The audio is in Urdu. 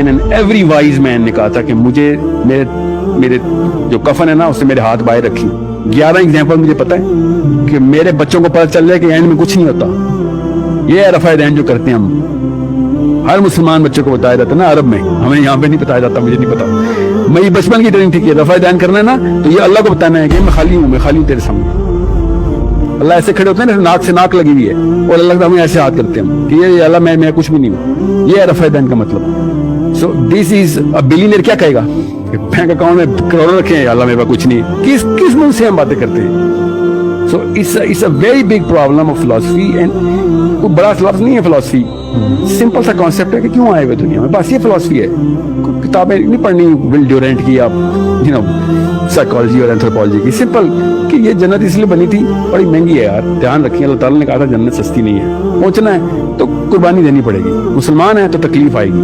ایوری وائز مین نے کہا تھا کہ مجھے میرے جو کفن ہے نا اس سے میرے ہاتھ باہر رکھی. 11 ایگزامپل مجھے پتا ہے کہ میرے بچوں کو پتہ چل جائے کہ اینڈ میں کچھ نہیں ہوتا. یہ ہے رفع دین جو کرتے ہیں ہم. ہر مسلمان بچے کو بتایا جاتا ہے نا عرب میں, ہمیں یہاں پہ نہیں بتایا جاتا, مجھے نہیں پتا. میری بچپن کی ٹریننگ تھی کہ رفع دین کرنا ہے نا تو یہ اللہ کو بتانا ہے کہ میں خالی ہوں تیرے سامنے. اللہ ایسے کھڑے ہوتے ہیں نا, ناک سے ناک لگی ہوئی ہے, اور اللہ ہمیں ایسے ہاتھ کرتے ہیں کہ یہ اللہ میں کچھ بھی نہیں ہوں. یہ ہے رفع دین کا مطلب. سو دس از اے بلینئر. کیا کہے گا بینک اکاؤنٹ میں کروڑوں رکھے ہیں, اللہ میرے پاس کچھ نہیں. کس منہ سے ہم باتیں کرتے ہیں. So it's a very big problem of philosophy. And کوئی بڑا لفظ نہیں ہے فلاسفی, سمپل سا کانسیپٹ ہے کہ کیوں آئے ہوئے دنیا میں, بس یہ فلاسفی ہے. کتابیں نہیں پڑھنی ول ڈیورنٹ کی, آپ سائیکالوجی اور اینتھروپولوجی کی. سمپل کہ یہ جنت اس لیے بنی تھی, بڑی مہنگی ہے یار, دھیان رکھیں. اللہ تعالیٰ نے کہا تھا جنت سستی نہیں ہے, پہنچنا ہے تو قربانی دینی پڑے گی. مسلمان ہیں تو تکلیف آئے گی.